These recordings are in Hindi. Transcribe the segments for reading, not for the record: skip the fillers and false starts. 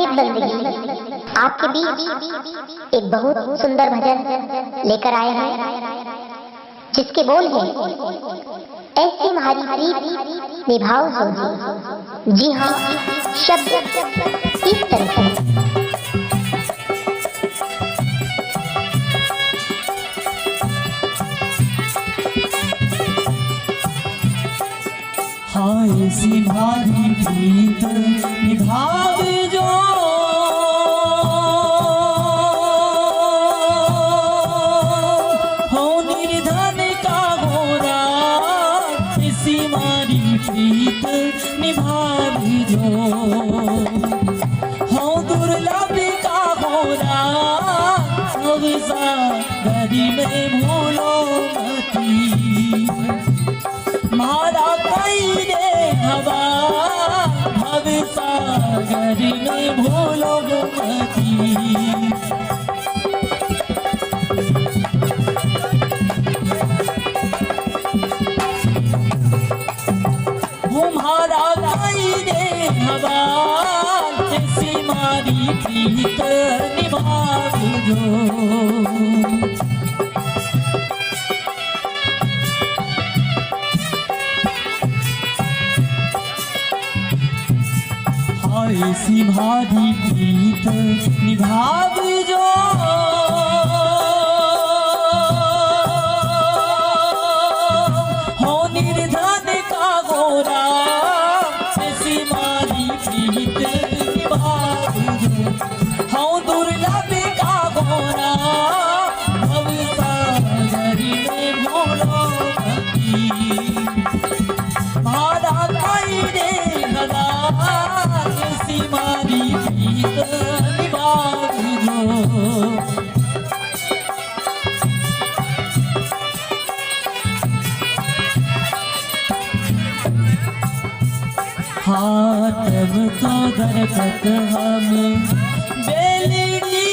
साहिब बंदगी आपके बीच एक बहुत सुंदर भजन लेकर आए हैं, जिसके बोल हैं ऐसी हमारी प्रीत निभाओ हो जी। जी हाँ, शब्द इस तरह से हाय सी भारी प्रीत निभाव जो हो निर्धन का गोरा, ऐसी मारी प्रीत निभाव जो हो दुर्लभ का गोरा, अब सागरी में भूलो मती मारा कई रे हवा, भव सागर में भूलो मती। तुम्हारा कई रे हवा, ऐसी मारी प्रीत निभाव जो। ऐसी भारी प्रीत निभाव जो हो निर्धन का गोरा, ऐसी मारी प्रीत निभाव जो हो दुर्लभ का गोरा, भव सागर में भूलो मती मारा कई रे हवा, ऐसी मारी प्रीत निभाव जो। हाँ तब तो दरकत हम बेलनी,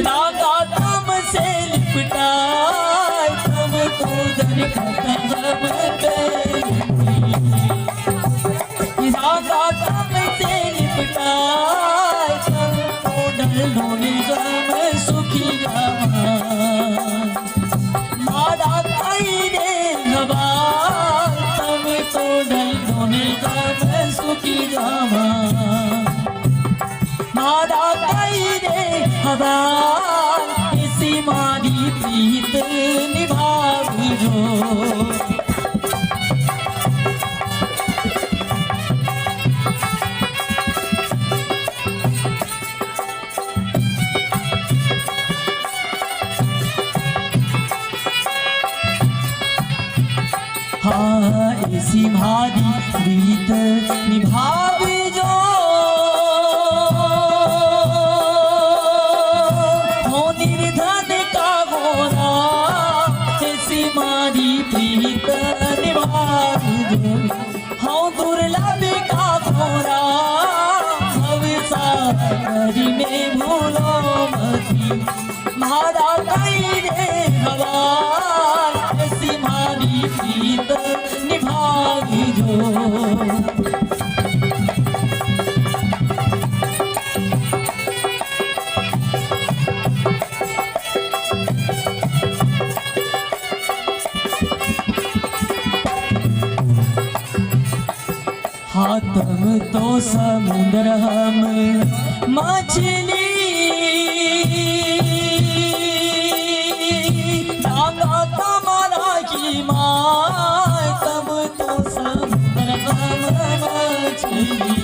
रागा तम से लिपटा, तब तो दरकत हम बेलनी, रागा तम से लिपटा, तब तो डलोने गम सुखी गमा मारा कई रे हवा, तब तो डलोने गम सुखी गमा मारा कई रे हवा, इसी मारी प्रीत निभाव जो। हाँ ऐसी भारी प्रीत निभाव जो हो निर्धन का गोरा, ऐसी मारी प्रीत निभाव जो हो दुर्लभ का गोरा, भव सागर में भूलो मती मारा कई रे हवा, ऐसी मारी प्रीत निभाव जो। हाँ तुम तो समुद्र हम मछली, रागा तुम्हारा की माँ, तब तो समुद्र हम मछली,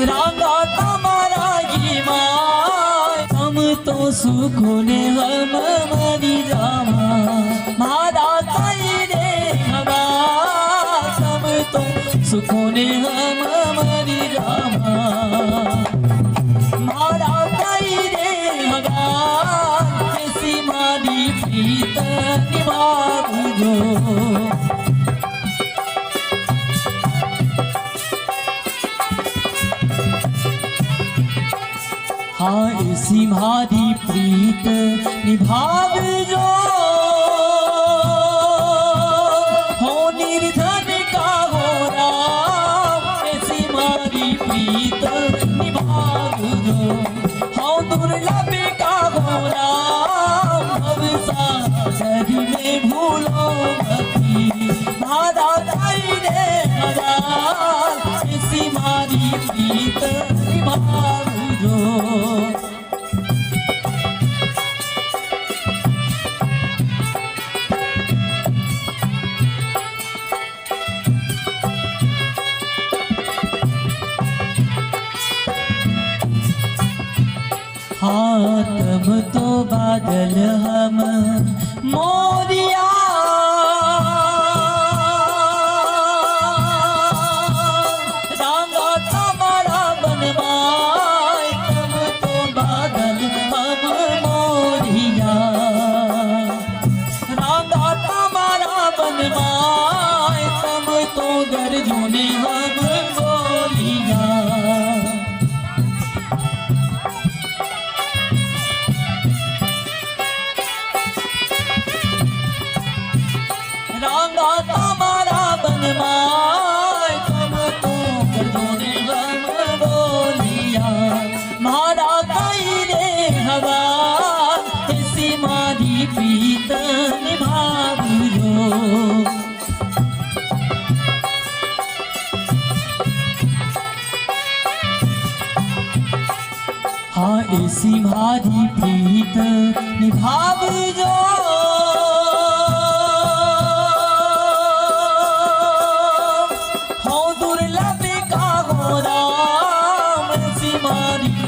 रागा तुम्हारा की माँ, हम तो सुखोने हम मरी जावा मारा कई रे हवा, तब तो सुखोने हम मरी जावा मारा कई रे हवा, ऐसी मारी प्रीत निभाव जो। हाँ ऐसी मारी प्रीत निभाव जो हो निर्धन हाँ तब तो बादल हम मोरिया रांगा तुम्हारा बनवाए, तब तो बादल हम मोरिया रांगा तुम्हारा बनवाए, तब तो गर्जों हम बोलिया। रांगा तुम्हारा बनवाए, तब तो गर्जों हम बोलिया। मारा कई रे हवा ऐसी मारी प्रीत निभावियो। हाँ ऐसी मारी प्रीत निभावियो।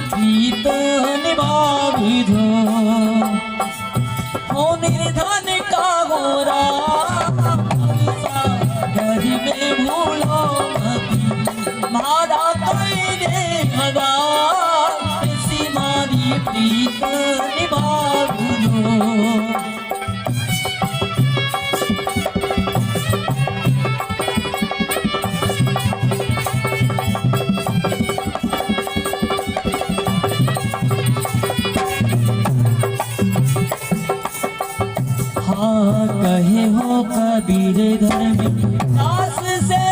प्रीत निभावियो, हो निर्धन का गोरा घर में भूलो मती। मारा कोई रे भगवान ऐसी मारी प्रीत निभावियो। हाँ कहे हो कबीर धर्म दास से,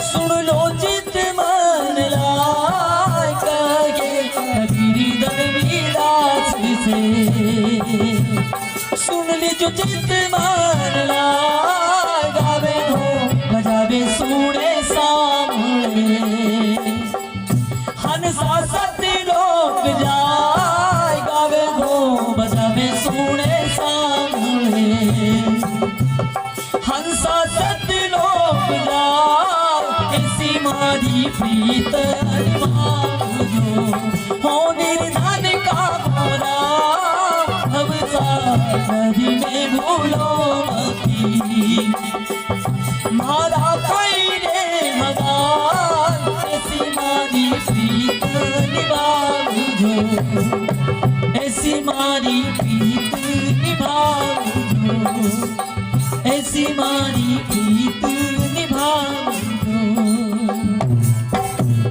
सुन लो चित मन लाए, कहे कबीर धर्म दास से। सुन लीजो चित मन लाए, गावे हो बजावे सुने सामने। हंसा सत्य लोक जाए, गावे हो बजावे सुने सामने। हंसा सत्य लोक जाए, ऐसी मारी प्रीत निभावियो। हो निर्धन का गोरा अब सागर में भूलो मती। मारा कोई रे भगवान ऐसी मारी प्रीत निभावियो। ऐसी मारी प्रीत निभावियो।